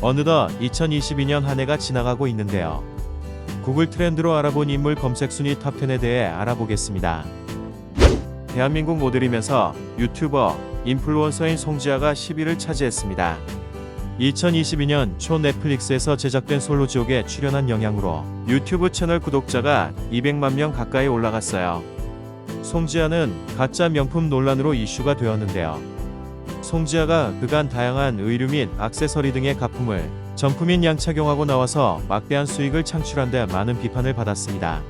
어느덧 2022년 한 해가 지나가고 있는데요. 구글 트렌드로 알아본 인물 검색 순위 탑10에 대해 알아보겠습니다. 대한민국 모델이면서 유튜버, 인플루언서인 송지아가 10위를 차지했습니다. 2022년 초 넷플릭스에서 제작된 솔로지옥에 출연한 영향으로 유튜브 채널 구독자가 200만 명 가까이 올라갔어요. 송지아는 가짜 명품 논란으로 이슈가 되었는데요. 송지아가 그간 다양한 의류 및 액세서리 등의 가품을 정품인 양 착용하고 나와서 막대한 수익을 창출한 데 많은 비판을 받았습니다.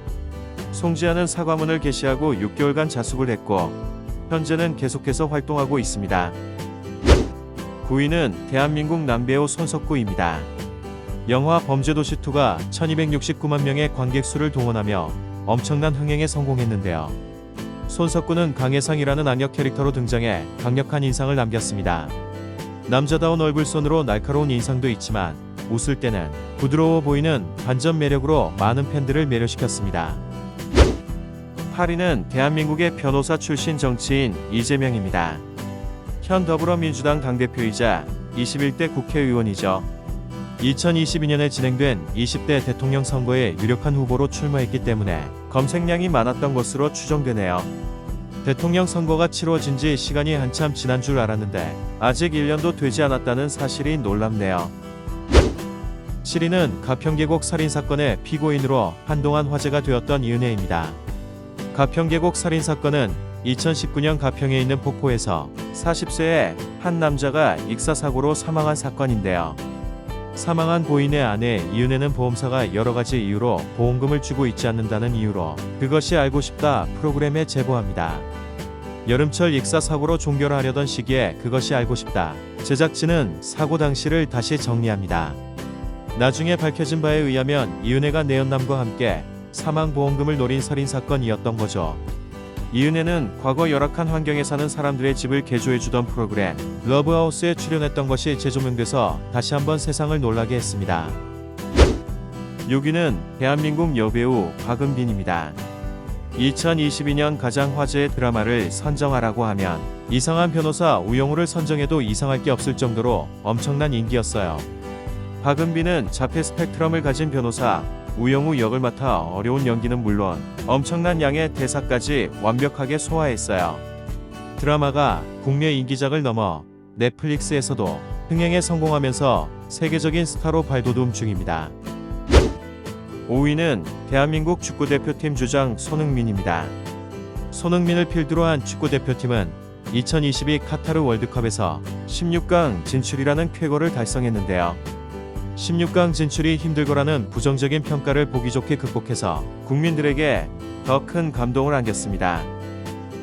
송지아는 사과문을 게시하고 6개월간 자숙을 했고 현재는 계속해서 활동하고 있습니다. 9위는 대한민국 남배우 손석구입니다. 영화 범죄도시2가 1269만 명의 관객 수를 동원하며 엄청난 흥행에 성공했는데요. 손석구는 강혜상이라는 악역 캐릭터로 등장해 강력한 인상을 남겼습니다. 남자다운 얼굴선으로 날카로운 인상도 있지만 웃을 때는 부드러워 보이는 반전 매력으로 많은 팬들을 매료시켰습니다. 8위는 대한민국의 변호사 출신 정치인 이재명입니다. 현 더불어민주당 당대표이자 21대 국회의원이죠. 2022년에 진행된 20대 대통령 선거에 유력한 후보로 출마했기 때문에 검색량이 많았던 것으로 추정되네요. 대통령 선거가 치러진 지 시간이 한참 지난 줄 알았는데 아직 1년도 되지 않았다는 사실이 놀랍네요. 7위는 가평계곡 살인사건의 피고인으로 한동안 화제가 되었던 이은혜입니다. 가평계곡 살인사건은 2019년 가평에 있는 폭포에서 40세의 한 남자가 익사사고로 사망한 사건인데요. 사망한 고인의 아내 이은혜는 보험사가 여러가지 이유로 보험금을 주고 있지 않는다는 이유로 그것이 알고 싶다 프로그램에 제보합니다. 여름철 익사사고로 종결을 하려던 시기에 그것이 알고 싶다. 제작진은 사고 당시를 다시 정리합니다. 나중에 밝혀진 바에 의하면 이은혜가 내연남과 함께 사망보험금을 노린 살인사건이었던 거죠. 이은혜는 과거 열악한 환경에 사는 사람들의 집을 개조해주던 프로그램 러브하우스에 출연했던 것이 재조명돼서 다시 한번 세상을 놀라게 했습니다. 6위는 대한민국 여배우 박은빈입니다. 2022년 가장 화제의 드라마를 선정하라고 하면 이상한 변호사 우영우를 선정해도 이상할 게 없을 정도로 엄청난 인기였어요. 박은빈은 자폐 스펙트럼을 가진 변호사 우영우 역을 맡아 어려운 연기는 물론 엄청난 양의 대사까지 완벽하게 소화했어요. 드라마가 국내 인기작을 넘어 넷플릭스에서도 흥행에 성공하면서 세계적인 스타로 발돋움 중입니다. 5위는 대한민국 축구대표팀 주장 손흥민입니다. 손흥민을 필두로 한 축구대표팀은 2022 카타르 월드컵에서 16강 진출이라는 쾌거를 달성했는데요. 16강 진출이 힘들거라는 부정적인 평가를 보기 좋게 극복해서 국민들에게 더 큰 감동을 안겼습니다.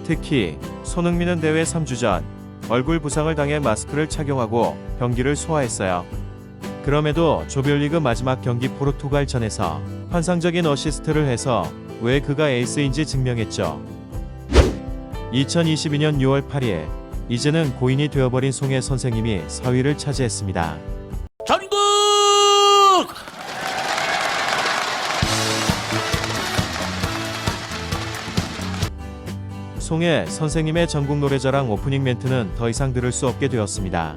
특히 손흥민은 대회 3주 전 얼굴 부상을 당해 마스크를 착용하고 경기를 소화했어요. 그럼에도 조별리그 마지막 경기 포르투갈전에서 환상적인 어시스트를 해서 왜 그가 에이스인지 증명했죠. 2022년 6월 8일 이제는 고인이 되어버린 송혜 선생님이 4위를 차지했습니다. 전국! 송혜 선생님의 전국 노래자랑 오프닝 멘트는 더 이상 들을 수 없게 되었습니다.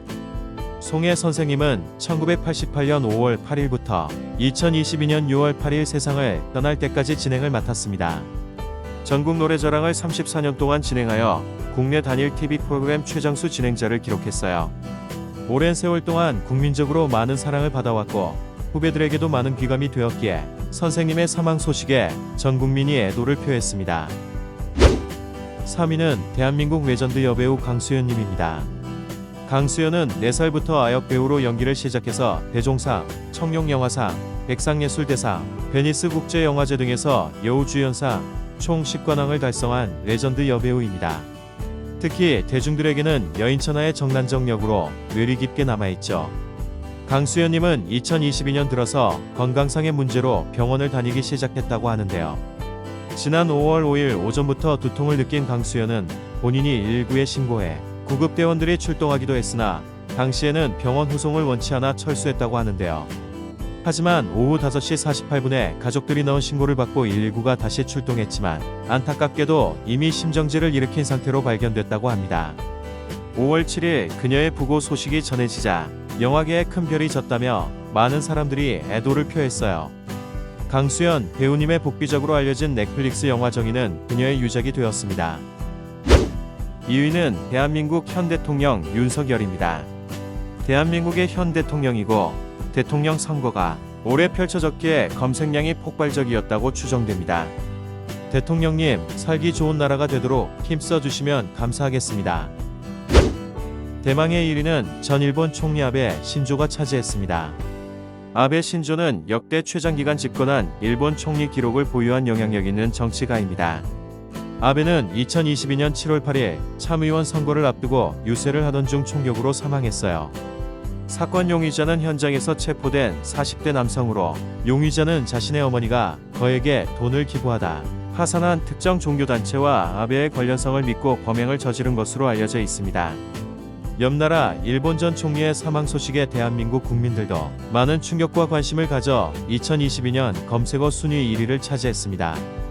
송혜 선생님은 1988년 5월 8일부터 2022년 6월 8일 세상을 떠날 때까지 진행을 맡았습니다. 전국 노래자랑을 34년 동안 진행하여 국내 단일 TV 프로그램 최장수 진행자를 기록했어요. 오랜 세월 동안 국민적으로 많은 사랑을 받아왔고 후배들에게도 많은 귀감이 되었기에 선생님의 사망 소식에 전 국민이 애도를 표했습니다. 3위는 대한민국 레전드 여배우 강수연님입니다. 강수연은 4살부터 아역 배우로 연기를 시작해서 대종상, 청룡영화상, 백상예술대상, 베니스 국제영화제 등에서 여우주연상 총 10관왕을 달성한 레전드 여배우입니다. 특히 대중들에게는 여인천하의 정난정 역으로 뇌리 깊게 남아있죠. 강수연님은 2022년 들어서 건강상의 문제로 병원을 다니기 시작했다고 하는데요. 지난 5월 5일 오전부터 두통을 느낀 강수연은 본인이 119에 신고해 구급대원들이 출동하기도 했으나 당시에는 병원 후송을 원치 않아 철수했다고 하는데요. 하지만 오후 5시 48분에 가족들이 넣은 신고를 받고 119가 다시 출동했지만 안타깝게도 이미 심정지를 일으킨 상태로 발견됐다고 합니다. 5월 7일 그녀의 부고 소식이 전해지자 영화계에 큰 별이 졌다며 많은 사람들이 애도를 표했어요. 강수연 배우님의 복비적으로 알려진 넷플릭스 영화 정의는 그녀의 유작이 되었습니다. 2위는 대한민국 현 대통령 윤석열입니다. 대한민국의 현 대통령이고 대통령 선거가 올해 펼쳐졌기에 검색량이 폭발적이었다고 추정됩니다. 대통령님, 살기 좋은 나라가 되도록 힘써 주시면 감사하겠습니다. 대망의 1위는 전 일본 총리 아베 신조가 차지했습니다. 아베 신조는 역대 최장기간 집권한 일본 총리 기록을 보유한 영향력 있는 정치가입니다. 아베는 2022년 7월 8일 참의원 선거를 앞두고 유세를 하던 중 총격으로 사망했어요. 사건 용의자는 현장에서 체포된 40대 남성으로, 용의자는 자신의 어머니가 거액의 돈을 기부하다 파산한 특정 종교단체와 아베의 관련성을 믿고 범행을 저지른 것으로 알려져 있습니다. 옆나라 일본 전 총리의 사망 소식에 대한민국 국민들도 많은 충격과 관심을 가져 2022년 검색어 순위 1위를 차지했습니다.